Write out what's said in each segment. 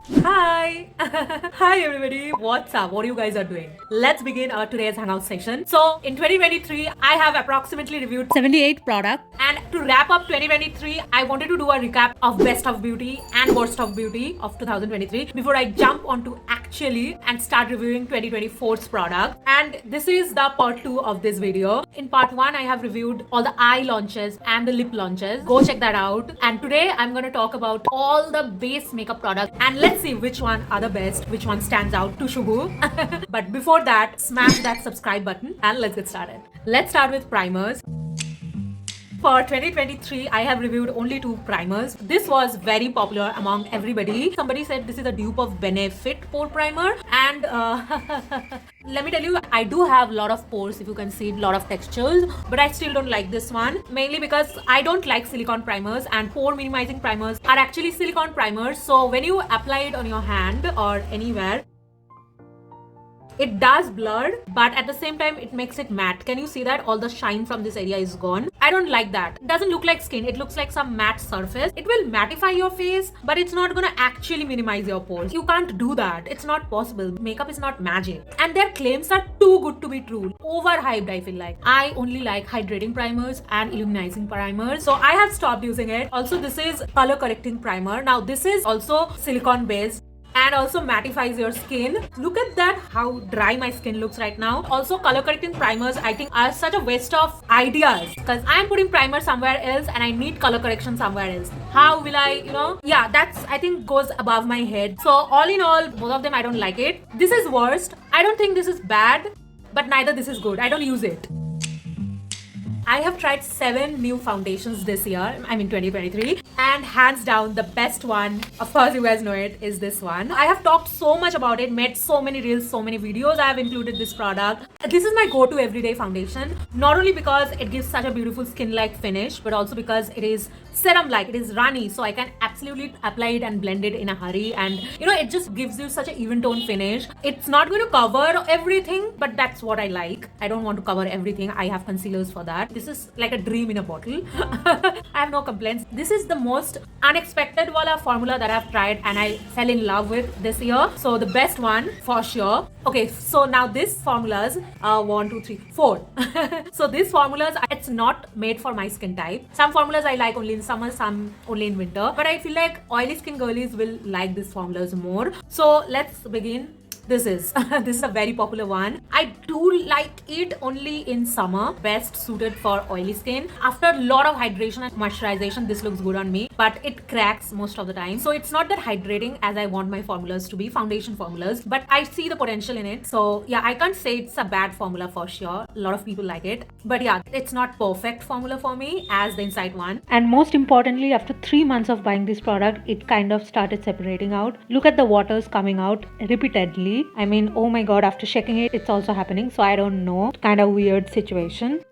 Hi! Hi everybody! What's up? What you guys are doing? Let's begin our today's hangout session. So, in 2023, I have approximately reviewed 78 products. And to wrap up 2023, I wanted to do a recap of best of beauty and worst of beauty of 2023 before I jump onto actually and start reviewing 2024's product. And this is the part 2 of this video. In part 1, I have reviewed all the eye launches and the lip launches. Go check that out. And today, I'm going to talk about all the base makeup products and let's see which one are the best, which one stands out to Shubhu. But before that, smash that subscribe button and let's get started. Let's start with primers. For 2023, I have reviewed only 2 primers. This was very popular among everybody. Somebody said this is a dupe of Benefit pore primer, and let me tell you, I do have a lot of pores, if you can see, a lot of textures, but I still don't like this one, mainly because I don't like silicone primers, and pore minimizing primers are actually silicone primers. So when you apply it on your hand or anywhere, it does blur, but at the same time it makes it matte. Can you see that all the shine from this area is gone? I don't like that. It doesn't look like skin, it looks like some matte surface. It will mattify your face, but it's not gonna actually minimize your pores. You can't do that. It's not possible. Makeup is not magic. And their claims are too good to be true. Overhyped, I feel like. I only like hydrating primers and illuminating primers, so I have stopped using it. Also, this is color correcting primer. Now this is also silicone based and also mattifies your skin. Look at that, how dry my skin looks right now. Also, color correcting primers I think are such a waste of ideas because I'm putting primer somewhere else and I need color correction somewhere else. How will I, yeah, that's I think goes above my head. So all in all, both of them I don't like it. This is worst. I don't think this is bad, but neither this is good. I don't use it. I have tried 7 new foundations this year, 2023, and hands down the best one, of course you guys know it, is this one. I have talked so much about it, made so many reels, so many videos. I have included this product. This is my go-to everyday foundation, not only because it gives such a beautiful skin-like finish, but also because it is serum-like, it is runny, so I can absolutely apply it and blend it in a hurry, and it just gives you such an even tone finish. It's not going to cover everything, but that's what I like. I don't want to cover everything. I have concealers for that. This is like a dream in a bottle. I have no complaints. This is the most unexpected wala formula that I've tried and I fell in love with this year. So the best one for sure. Okay, so now this formulas 1, 2, 3, 4. So these formulas, it's not made for my skin type. Some formulas I like only in summer, some only in winter. But I feel like oily skin girlies will like these formulas more. So let's begin. This is a very popular one. I do like it only in summer, best suited for oily skin. After a lot of hydration and moisturization, this looks good on me, but it cracks most of the time. So it's not that hydrating as I want my formulas to be, foundation formulas, but I see the potential in it. So yeah, I can't say it's a bad formula for sure. A lot of people like it, but yeah, it's not perfect formula for me as the Insight one. And most importantly, after 3 months of buying this product, it kind of started separating out. Look at the waters coming out repeatedly. I mean, oh my god, after checking it, it's also happening. So I don't know. Kind of weird situation.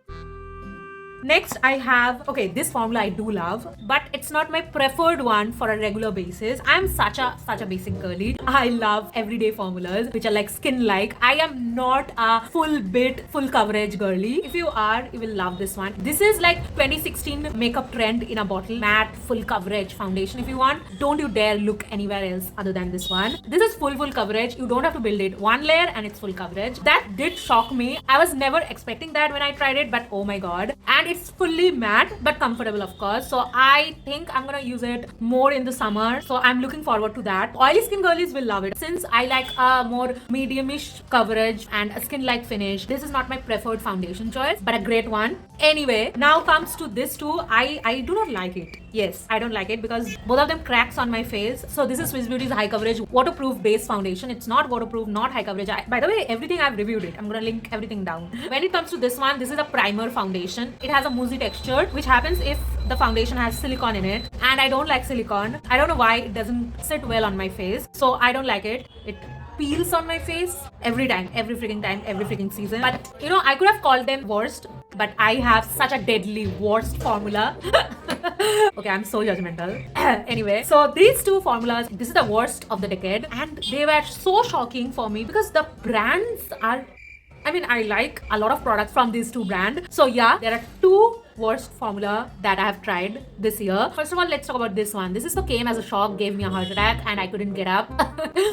Next, I have, okay, this formula I do love, but it's not my preferred one for a regular basis. I'm such a basic girly. I love everyday formulas, which are like skin-like. I am not a full bit, full coverage girly. If you are, you will love this one. This is like 2016 makeup trend in a bottle. Matte, full coverage foundation if you want. Don't you dare look anywhere else other than this one. This is full coverage. You don't have to build it. One layer and it's full coverage. That did shock me. I was never expecting that when I tried it, but oh my god. And it's fully matte but comfortable, of course. So I think I'm gonna use it more in the summer. So I'm looking forward to that. Oily skin girlies will love it. Since I like a more medium-ish coverage and a skin-like finish, this is not my preferred foundation choice, but a great one. Anyway, now comes to this too. I do not like it. Yes, I don't like it because both of them cracks on my face. So this is Swiss Beauty's high coverage waterproof base foundation. It's not waterproof, not high coverage. By the way, everything I've reviewed it. I'm gonna link everything down. When it comes to this one, this is a primer foundation. It has a moussey texture, which happens if the foundation has silicone in it. And I don't like silicone. I don't know why it doesn't sit well on my face. So I don't like it. It peels on my face every time, every freaking season. But I could have called them worst, but I have such a deadly worst formula. Okay, I'm so judgmental. Anyway, so these 2 formulas, this is the worst of the decade, and they were so shocking for me because the brands are, I like a lot of products from these 2 brands. So yeah, there are 2 worst formula that I have tried this year. First of all, let's talk about this one. This is so came as a shock, gave me a heart attack, and I couldn't get up.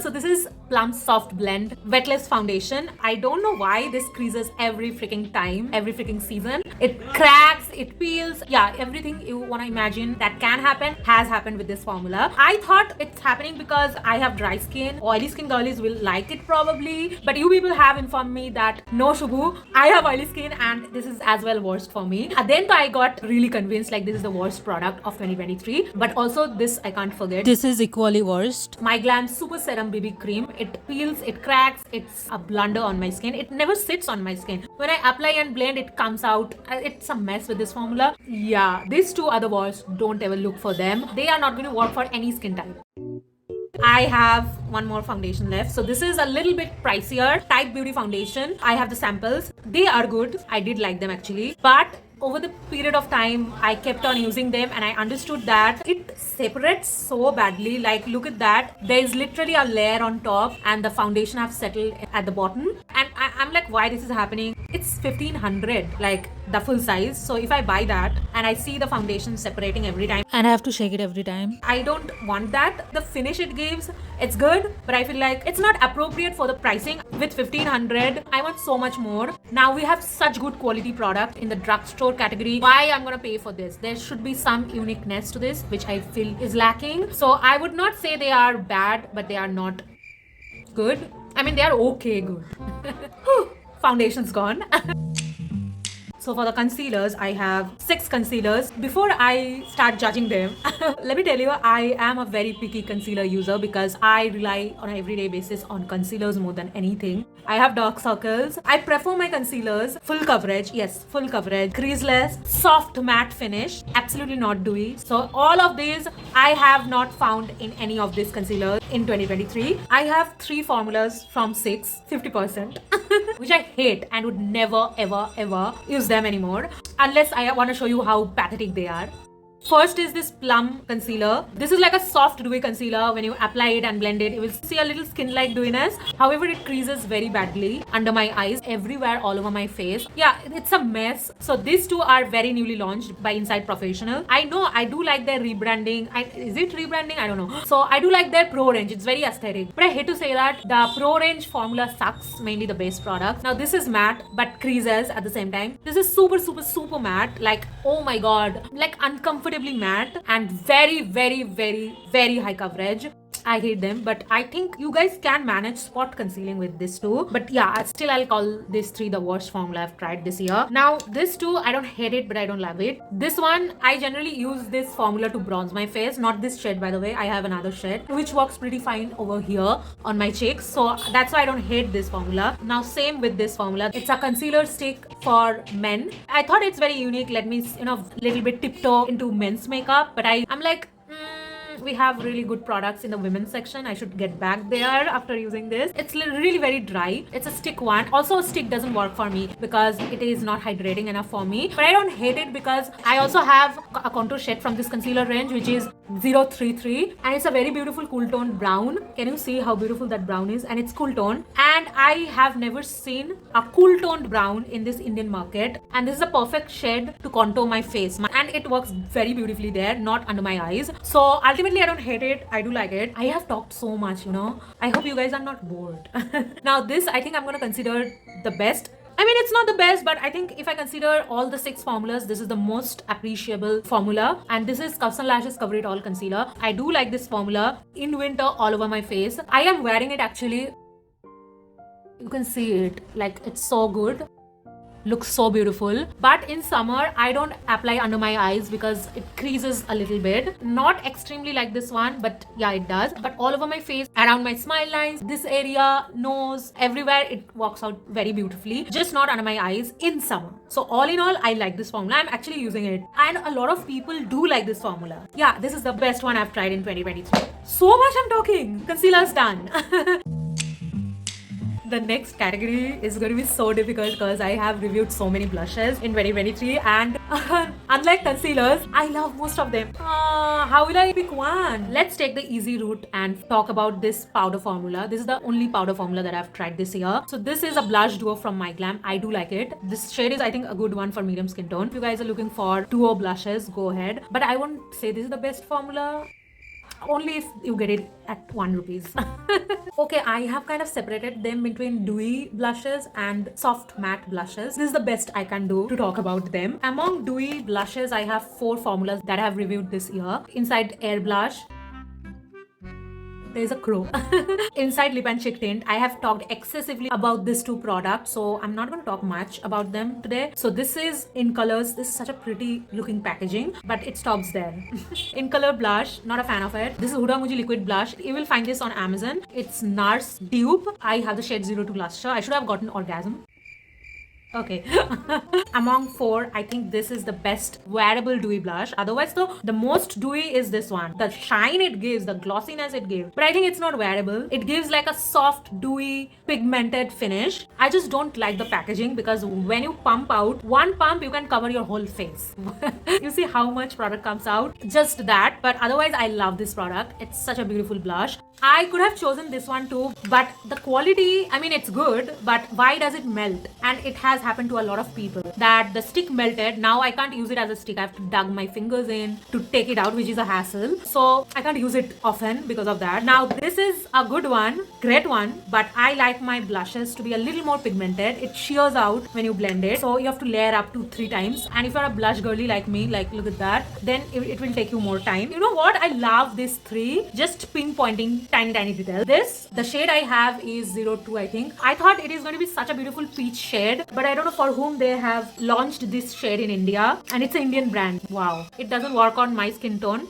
So this is Plum Soft Blend Wetless Foundation. I don't know why this creases every freaking time, every freaking season. It cracks, it peels. Yeah, everything you want to imagine that can happen has happened with this formula. I thought it's happening because I have dry skin. Oily skin girlies will like it probably, but you people have informed me that no, Shubhu, I have oily skin and this is as well worst for me. Then I got really convinced like this is the worst product of 2023. But also this I can't forget. This is equally worst. My Glam Super Serum BB Cream. It peels, it cracks, it's a blunder on my skin. It never sits on my skin. When I apply and blend, it comes out. It's a mess with this formula. Yeah, these two are the worst. Don't ever look for them. They are not going to work for any skin type. I have one more foundation left. So this is a little bit pricier Type Beauty foundation. I have the samples. They are good. I did like them actually. But over the period of time, I kept on using them and I understood that it separates so badly. Like, look at that. There is literally a layer on top and the foundation have settled at the bottom. And I'm like, why this is happening? It's 1500, like the full size. So if I buy that and I see the foundation separating every time and I have to shake it every time, I don't want that. The finish it gives, it's good, but I feel like it's not appropriate for the pricing. With 1500, I want so much more. Now we have such good quality product in the drugstore category. Why I'm gonna pay for this? There should be some uniqueness to this, which I feel is lacking. So I would not say they are bad, but they are not good. I mean, they are okay good. Foundation's gone. So for the concealers, I have 6 concealers. Before I start judging them, let me tell you, I am a very picky concealer user because I rely on an everyday basis on concealers more than anything. I have dark circles. I prefer my concealers full coverage. Yes, full coverage, creaseless, soft matte finish, absolutely not dewy. So all of these I have not found in any of these concealers in 2023. I have 3 formulas from 6, 50%, which I hate and would never ever use them anymore unless I want to show you how pathetic they are. First is this Plum concealer. This is like a soft dewy concealer. When you apply it and blend it, you will see a little skin-like dewiness. However, it creases very badly under my eyes, everywhere, all over my face. Yeah, it's a mess. So these two are very newly launched by Inside Professional. I know I do like their rebranding. Is it rebranding? I don't know. So I do like their Pro range. It's very aesthetic. But I hate to say that the Pro range formula sucks, mainly the base product. Now this is matte but creases at the same time. This is super matte. Like, oh my god, like uncomfortable matte and very high coverage. I hate them, but I think you guys can manage spot concealing with this too. But yeah, still I'll call these 3 the worst formula I've tried this year. Now this too, I don't hate it, but I don't love it. This one, I generally use this formula to bronze my face. Not this shade, by the way. I have another shade which works pretty fine over here on my cheeks. So that's why I don't hate this formula. Now same with this formula. It's a concealer stick for men. I thought it's very unique. Let me, little bit tiptoe into men's makeup. But I'm like, we have really good products in the women's section. I should get back there after using this. It's really very dry. It's a stick one. Also, a stick doesn't work for me because it is not hydrating enough for me. But I don't hate it because I also have a contour shade from this concealer range, which is 033. And it's a very beautiful cool tone brown. Can you see how beautiful that brown is? And it's cool tone. And I have never seen a cool toned brown in this Indian market. And this is a perfect shade to contour my face. And it works very beautifully there, not under my eyes. So ultimately, I don't hate it. I do like it. I have talked so much, I hope you guys are not bored. Now this, I think I'm going to consider the best. I mean, it's not the best, but I think if I consider all the 6 formulas, this is the most appreciable formula. And this is Cuffsnlashes Cover It All Concealer. I do like this formula in winter all over my face. I am wearing it actually. You can see it. Like, it's so good. Looks so beautiful. But in summer, I don't apply under my eyes because it creases a little bit. Not extremely like this one, but yeah, it does. But all over my face, around my smile lines, this area, nose, everywhere, it works out very beautifully. Just not under my eyes in summer. So all in all, I like this formula. I'm actually using it. And a lot of people do like this formula. Yeah, this is the best one I've tried in 2023. So much I'm talking. Concealer's done. The next category is going to be so difficult because I have reviewed so many blushes in 2023 and unlike concealers, I love most of them. How will I pick one? Let's take the easy route and talk about this powder formula. This is the only powder formula that I've tried this year. So this is a blush duo from My Glam. I do like it. This shade is, I think, a good one for medium skin tone. If you guys are looking for duo blushes, go ahead. But I won't say this is the best formula. Only if you get it at 1 rupees. Okay, I have kind of separated them between dewy blushes and soft matte blushes. This is the best I can do to talk about them. Among dewy blushes, I have 4 formulas that I have reviewed this year. Inside Air Blush, there's a crow. Inside Lip and Cheek Tint, I have talked excessively about these 2 products, so I'm not going to talk much about them today. So this is In Colors. This is such a pretty looking packaging, but it stops there. In Color blush, not a fan of it. This is Hudamoji liquid blush. You will find this on Amazon. It's NARS dupe. I have the shade 02 Lustre. I should have gotten Orgasm. Okay. Among 4, I think this is the best wearable dewy blush. Otherwise though, the most dewy is this one. The shine it gives, the glossiness it gives. But I think it's not wearable. It gives like a soft, dewy, pigmented finish. I just don't like the packaging because when you pump out, one pump you can cover your whole face. You see how much product comes out? Just that. But otherwise I love this product. It's such a beautiful blush. I could have chosen this one too, but the quality, I mean, it's good, but why does it melt? And it has happened to a lot of people that the stick melted. Now I can't use it as a stick. I have to dug my fingers in to take it out, which is a hassle. So I can't use it often because of that. Now this is a good one, great one, but I like my blushes to be a little more pigmented. It shears out when you blend it. So you have to layer up to 3 times. And if you're a blush girly like me, like look at that, then it will take you more time. You know what? I love these 3, just pinpointing tiny detail. This, the shade I have is 02, I think. I thought it is going to be such a beautiful peach shade, but I don't know for whom they have launched this shade in India, and it's an Indian brand. Wow. It doesn't work on my skin tone.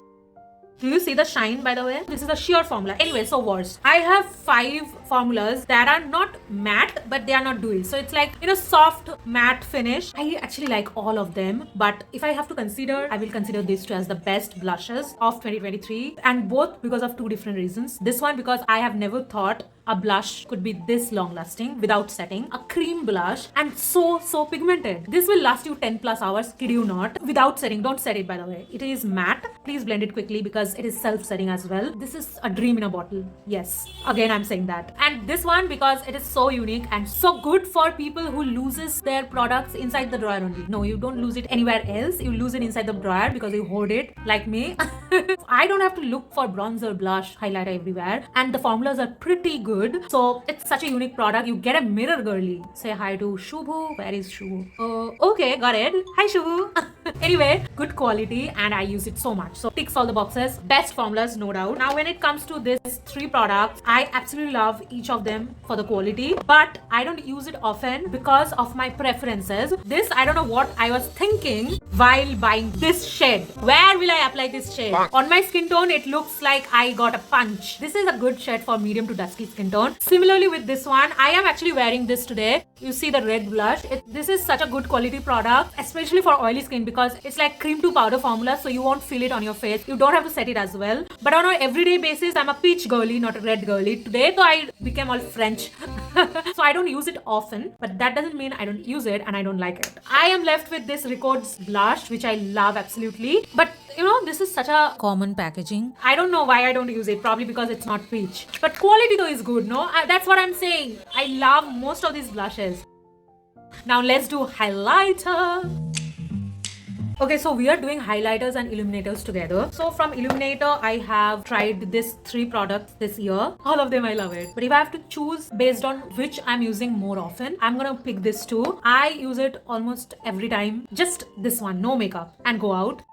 Do you see the shine, by the way? This is a sheer formula. Anyway, so worse. I have 5 formulas that are not matte, but they are not dewy. So it's like, you know, soft matte finish. I actually like all of them, but if I have to consider, I will consider these 2 as the best blushes of 2023, and both because of 2 different reasons. This one because I have never thought a blush could be this long lasting without setting. A cream blush and so pigmented. This will last you 10 plus hours, kid you not, without setting. Don't set it, by the way. It is matte. Please blend it quickly because it is self-setting as well. This is a dream in a bottle. Yes, again I'm saying that. And this one because it is so unique and so good for people who loses their products inside the drawer only. No, you don't lose it anywhere else. You lose it inside the drawer because you hoard it like me. I don't have to look for bronzer, blush, highlighter everywhere, and the formulas are pretty good. So it's such a unique product. You get a mirror girly. Say hi to Shubhu. Where is Shubhu? Okay, got it. Hi Shubhu. Anyway, good quality and I use it so much. So ticks all the boxes. Best formulas, no doubt. Now when it comes to these 3 products, I absolutely love each of them for the quality, but I don't use it often because of my preferences. This, I don't know what I was thinking while buying this shade. Where will I apply this shade? On my skin tone, it looks like I got a punch. This is a good shade for medium to dusky skin tone. Similarly with this one, I am actually wearing this today. You see the red blush. This is such a good quality product, especially for oily skin because it's like cream to powder formula, so you won't feel it on your face. You don't have to set it as well. But on an everyday basis, I'm a peach girly, not a red girly. Today, though, I became all French. So I don't use it often, but that doesn't mean I don't use it and I don't like it. I am left with this Records blush, which I love absolutely. But you know, this is such a common packaging. I don't know why I don't use it. Probably because it's not peach. But quality though is good, no? That's what I'm saying. I love most of these blushes. Now let's do highlighter. Okay, so we are doing highlighters and illuminators together. So from Illuminator, I have tried these 3 products this year. All of them I love it. But if I have to choose based on which I'm using more often, I'm gonna pick this 2. I use it almost every time. Just this one, no makeup, and go out.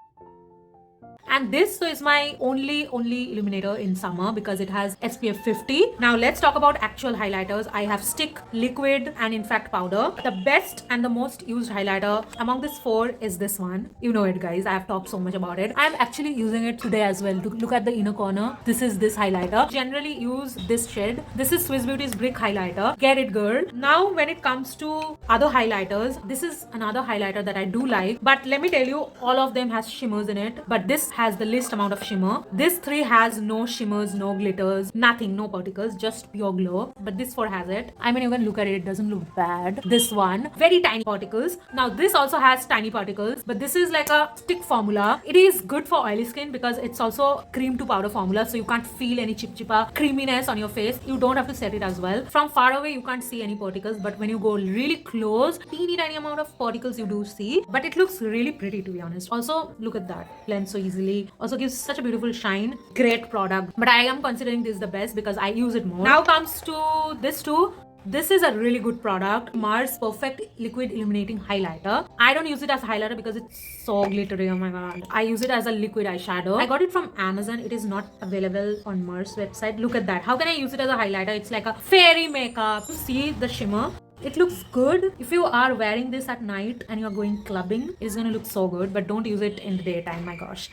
And this is my only illuminator in summer because it has SPF 50. Now let's talk about actual highlighters. I have stick, liquid, and in fact powder. The best and the most used highlighter among these 4 is this one. You know it, guys. I have talked so much about it. I'm actually using it today as well. Look at the inner corner. This is this highlighter. Generally use this shade. This is Swiss Beauty's Brick highlighter. Get it, girl. Now when it comes to other highlighters, this is another highlighter that I do like. But let me tell you, all of them has shimmers in it. But this has the least amount of shimmer. This 3 has no shimmers, no glitters, nothing, no particles, just pure glow. But this 4 has it. I mean, you can look at it, it doesn't look bad. This one, very tiny particles. Now this also has tiny particles, but this is like a stick formula. It is good for oily skin because it's also cream to powder formula, so you can't feel any chip creaminess on your face. You don't have to set it as well. From far away you can't see any particles, but when you go really close, teeny tiny amount of particles you do see. But it looks really pretty, to be honest. Also, look at that, blends so easily. Also gives such a beautiful shine. Great product, but I am considering this the best because I use it more. Now comes to this too. This is a really good product, Mars Perfect Liquid Illuminating Highlighter. I don't use it as a highlighter because it's so glittery, oh my god. I use it as a liquid eyeshadow. I got it from Amazon. It is not available on Mars website. Look at that. How can I use it as a highlighter? It's like a fairy makeup. You see the shimmer? It looks good. If you are wearing this at night and you're going clubbing, it's gonna look so good, but don't use it in the daytime, my gosh.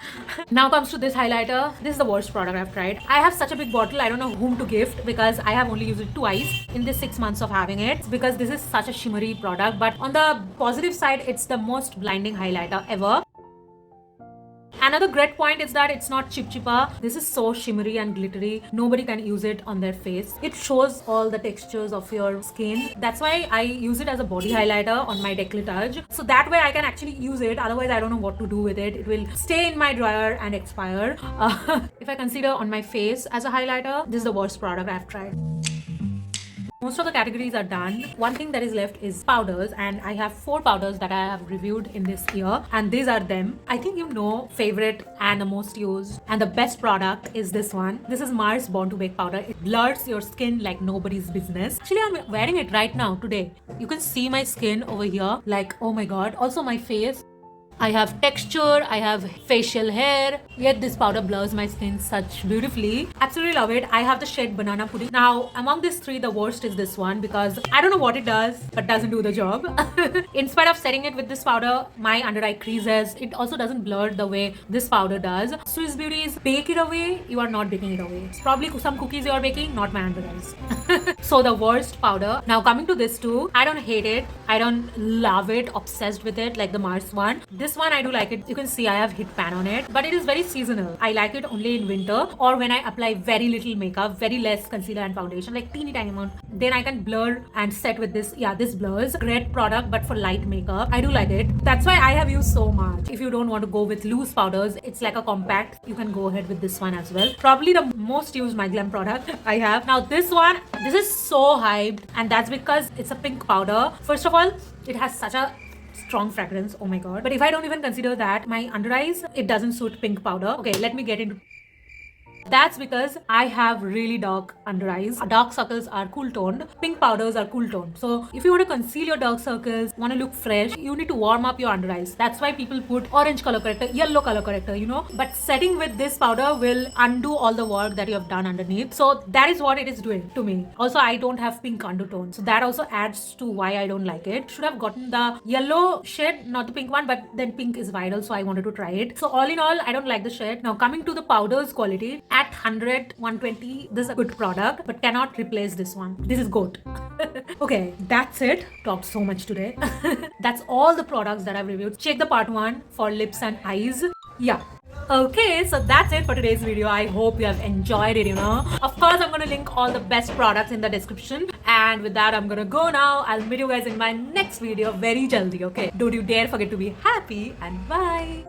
Now comes to this highlighter. This is the worst product I've tried. I have such a big bottle, I don't know whom to gift because I have only used it twice in this 6 months of having it, because this is such a shimmery product. But on the positive side, it's the most blinding highlighter ever. Another great point is that it's not chip-chippa. This is so shimmery and glittery. Nobody can use it on their face. It shows all the textures of your skin. That's why I use it as a body highlighter on my décolletage. So that way I can actually use it. Otherwise, I don't know what to do with it. It will stay in my drawer and expire. If I consider on my face as a highlighter, this is the worst product I've tried. Most of the categories are done. One thing that is left is powders, and I have 4 powders that I have reviewed in this year, and these are them. I think you know favorite and the most used and the best product is this one. This is Mars Born to Bake powder. It blurs your skin like nobody's business. Actually, I'm wearing it right now today. You can see my skin over here, like oh my god. Also my face. I have texture, I have facial hair, yet this powder blurs my skin such beautifully. Absolutely love it. I have the shade Banana Pudding. Now, among these 3, the worst is this one because I don't know what it does, but doesn't do the job. In spite of setting it with this powder, my under eye creases. It also doesn't blur the way this powder does. Swiss Beauty's bake it away, you are not baking it away. It's probably some cookies you are baking, not my under eyes. So the worst powder. Now coming to this too, I don't hate it. I don't love it, obsessed with it like the Mars one. This one I do like it. You can see I have hit pan on it, but it is very seasonal. I like it only in winter or when I apply very little makeup, very less concealer and foundation, like teeny tiny amount. Then I can blur and set with this. Yeah, this blurs. Great product, but for light makeup. I do like it. That's why I have used so much. If you don't want to go with loose powders, it's like a compact. You can go ahead with this one as well. Probably the most used my glam product I have. Now this one, this is so hyped, and that's because it's a pink powder. First of all, it has such a strong fragrance, oh my god. But if I don't even consider that, my under eyes, it doesn't suit pink powder. Okay, let me get into. That's because I have really dark under eyes. Dark circles are cool toned. Pink powders are cool toned. So if you want to conceal your dark circles, want to look fresh, you need to warm up your under eyes. That's why people put orange color corrector, yellow color corrector, you know. But setting with this powder will undo all the work that you have done underneath. So that is what it is doing to me. Also, I don't have pink undertone. So that also adds to why I don't like it. Should have gotten the yellow shade, not the pink one, but then pink is viral, so I wanted to try it. So all in all, I don't like the shade. Now coming to the powders quality, at 100, 120, this is a good product, but cannot replace this one. This is GOAT. Okay, that's it. Talked so much today. That's all the products that I've reviewed. Check the part 1 for lips and eyes. Yeah. Okay, so that's it for today's video. I hope you have enjoyed it, you know. Of course, I'm going to link all the best products in the description. And with that, I'm going to go now. I'll meet you guys in my next video very jaldi, okay? Don't you dare forget to be happy, and bye.